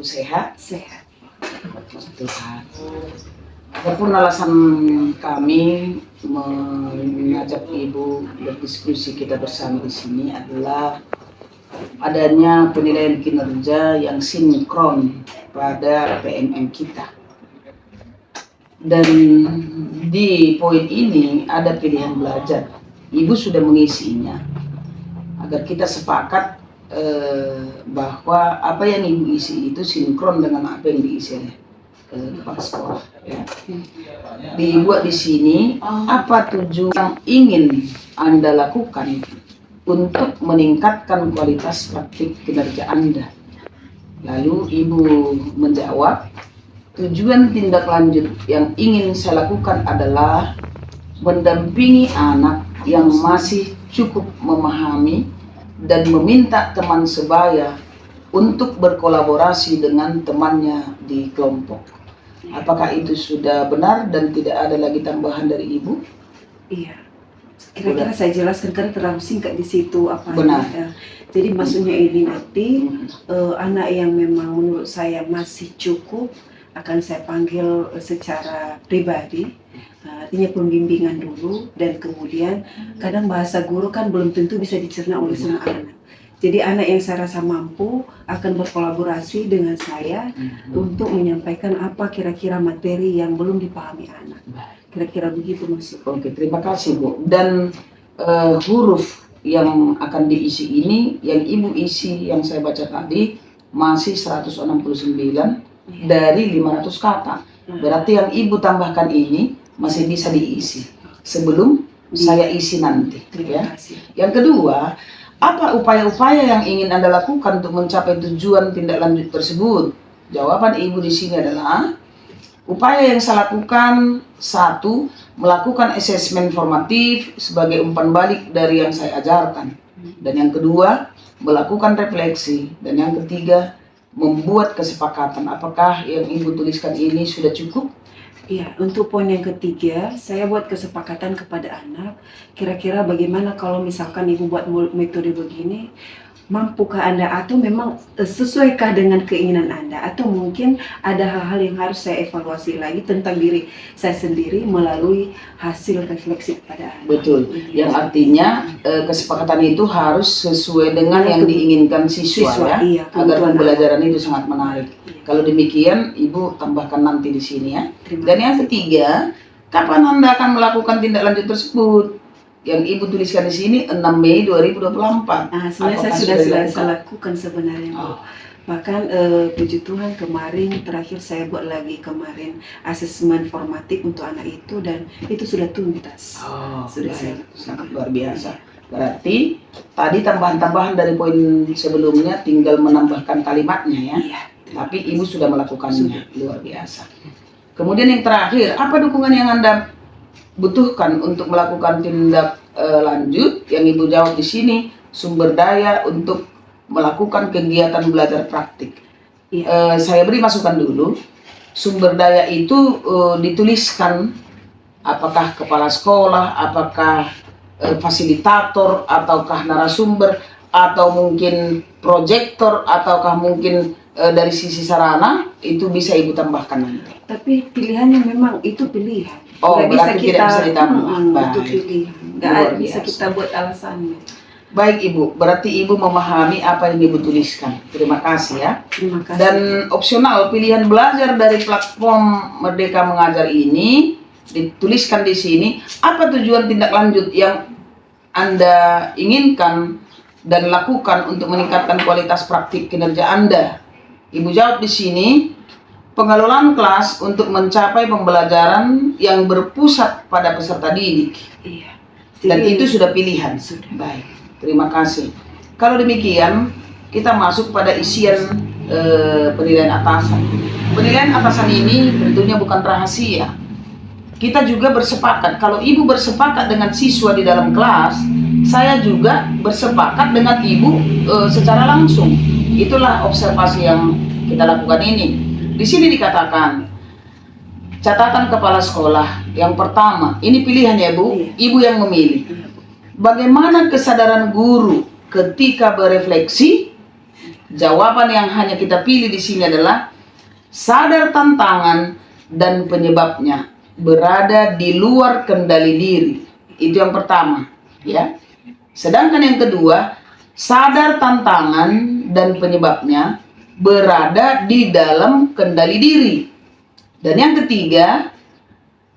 sehat? Sehat. Tuhan. Apapun alasan kami mengajak Ibu berdiskusi kita bersama di sini adalah adanya penilaian kinerja yang sinkron pada PMM kita. Dan di poin ini ada pilihan belajar. Ibu sudah mengisinya agar kita sepakat bahwa apa yang Ibu isi itu sinkron dengan apa yang diisi oleh kepala sekolah. Ya. Dibuat di sini apa tujuan yang ingin Anda lakukan untuk meningkatkan kualitas praktik kinerja Anda. Lalu Ibu menjawab, tujuan tindak lanjut yang ingin saya lakukan adalah mendampingi anak yang masih cukup memahami dan meminta teman sebaya untuk berkolaborasi dengan temannya di kelompok. Apakah itu sudah benar dan tidak ada lagi tambahan dari Ibu? Iya. Kira-kira saya jelaskan karena terlalu singkat di situ apa. Benar. Ya. Jadi maksudnya ini nanti anak yang memang menurut saya masih cukup akan saya panggil secara pribadi. Artinya pembimbingan dulu dan kemudian kadang bahasa guru kan belum tentu bisa dicerna oleh semua anak. Jadi anak yang saya rasa mampu akan berkolaborasi dengan saya untuk menyampaikan apa kira-kira materi yang belum dipahami anak. Kira-kira begitu maksudnya. Oke, terima kasih Bu. Dan huruf yang akan diisi ini, yang Ibu isi yang saya baca tadi masih 169 dari 500 kata. Berarti yang Ibu tambahkan ini masih bisa diisi sebelum saya isi nanti. Ya. Yang kedua, apa upaya-upaya yang ingin Anda lakukan untuk mencapai tujuan tindak lanjut tersebut? Jawaban Ibu di sini adalah upaya yang saya lakukan, satu, melakukan asesmen formatif sebagai umpan balik dari yang saya ajarkan. Dan yang kedua, melakukan refleksi. Dan yang ketiga, membuat kesepakatan. Apakah yang Ibu tuliskan ini sudah cukup? Iya, untuk poin yang ketiga, saya buat kesepakatan kepada anak, kira-kira bagaimana kalau misalkan Ibu buat metode begini, mampukah Anda atau memang sesuaikah dengan keinginan Anda, atau mungkin ada hal-hal yang harus saya evaluasi lagi tentang diri saya sendiri melalui hasil refleksi kepada anak. Betul, yang artinya kesepakatan itu harus sesuai dengan yang diinginkan siswa ya, iya, agar pembelajaran itu sangat menarik. Kalau demikian, Ibu tambahkan nanti di sini ya. Dan yang ketiga, kapan Anda akan melakukan tindak lanjut tersebut? Yang Ibu tuliskan di sini 6 Mei 2024. Sebenarnya saya sudah lakukan sebenarnya. Bahkan puji Tuhan kemarin terakhir saya buat lagi kemarin asesmen formatif untuk anak itu dan itu sudah tuntas. Sudah sangat luar biasa. Berarti tadi tambahan-tambahan dari poin sebelumnya tinggal menambahkan kalimatnya ya. Iya. Tapi Ibu sudah melakukannya, luar biasa. Kemudian yang terakhir, apa dukungan yang Anda butuhkan untuk melakukan tindak lanjut? Yang Ibu jawab di sini, sumber daya untuk melakukan kegiatan belajar praktik. Saya beri masukan dulu. Sumber daya itu dituliskan apakah kepala sekolah, apakah fasilitator, ataukah narasumber, atau mungkin proyektor, ataukah mungkin dari sisi sarana, itu bisa Ibu tambahkan nanti. Tapi pilihannya memang itu pilihan. Berarti tidak bisa ditambah. Itu pilihan. Nggak bisa kita buat alasannya. Baik Ibu, berarti Ibu memahami apa yang Ibu tuliskan. Terima kasih ya. Terima kasih. Dan opsional pilihan belajar dari platform Merdeka Mengajar ini dituliskan di sini. Apa tujuan tindak lanjut yang Anda inginkan dan lakukan untuk meningkatkan kualitas praktik kinerja Anda? Ibu jawab di sini, pengelolaan kelas untuk mencapai pembelajaran yang berpusat pada peserta didik. Iya. Dan itu sudah pilihan. Sudah. Baik, terima kasih. Kalau demikian, kita masuk pada isian penilaian atasan. Penilaian atasan ini tentunya bukan rahasia. Kita juga bersepakat, kalau Ibu bersepakat dengan siswa di dalam kelas, saya juga bersepakat dengan Ibu secara langsung. Itulah observasi yang kita lakukan ini. Di sini dikatakan, catatan kepala sekolah yang pertama, ini pilihan ya Bu, Ibu yang memilih. Bagaimana kesadaran guru ketika berefleksi Jawaban yang hanya kita pilih di sini adalah sadar tantangan dan penyebabnya berada di luar kendali diri. Itu yang pertama, ya. Sedangkan yang kedua, sadar tantangan dan penyebabnya berada di dalam kendali diri. Dan yang ketiga,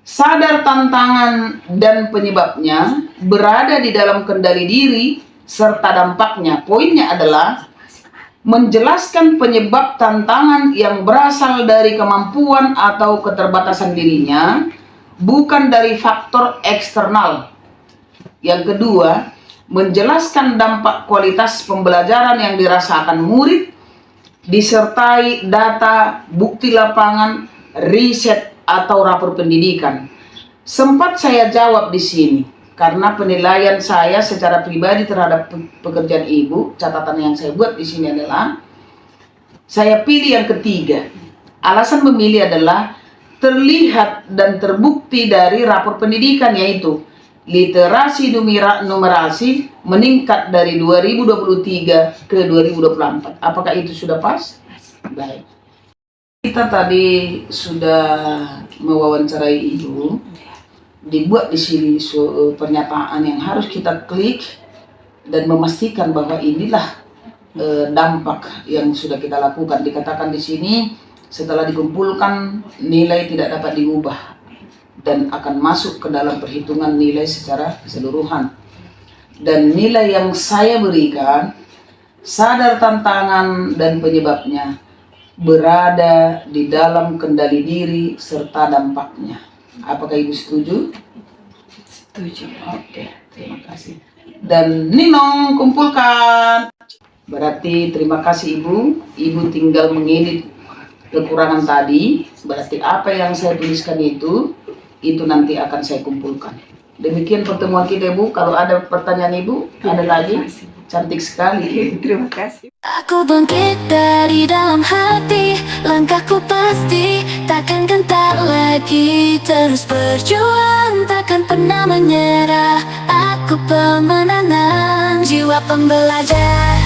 sadar tantangan dan penyebabnya berada di dalam kendali diri serta dampaknya. Poinnya adalah menjelaskan penyebab tantangan yang berasal dari kemampuan atau keterbatasan dirinya, bukan dari faktor eksternal. Yang kedua, menjelaskan dampak kualitas pembelajaran yang dirasakan murid, disertai data, bukti lapangan, riset, atau rapor pendidikan. Sempat saya jawab di sini, karena penilaian saya secara pribadi terhadap pekerjaan ibu, catatan yang saya buat di sini adalah, saya pilih yang ketiga. Alasan memilih adalah terlihat dan terbukti dari rapor pendidikan, yaitu literasi numerasi meningkat dari 2023 ke 2024. Apakah itu sudah pas? Baik. Kita tadi sudah mewawancarai ibu, dibuat di sini pernyataan yang harus kita klik dan memastikan bahwa inilah dampak yang sudah kita lakukan. Dikatakan di sini setelah dikumpulkan nilai tidak dapat diubah dan akan masuk ke dalam perhitungan nilai secara keseluruhan. Dan nilai yang saya berikan, sadar tantangan dan penyebabnya berada di dalam kendali diri serta dampaknya. Apakah ibu setuju? Setuju. Oke, terima kasih. Dan Ninong kumpulkan. Berarti terima kasih ibu. Ibu tinggal mengedit kekurangan tadi. Berarti apa yang saya tuliskan itu nanti akan saya kumpulkan. Demikian pertemuan kita ibu. Kalau ada pertanyaan ibu, ada lagi? Cantik sekali. Terima kasih. Aku bangkit dari dalam hati, langkahku pasti takkan gentar lagi. Terus berjuang, takkan pernah menyerah. Aku pemenangan, jiwa pembelajar.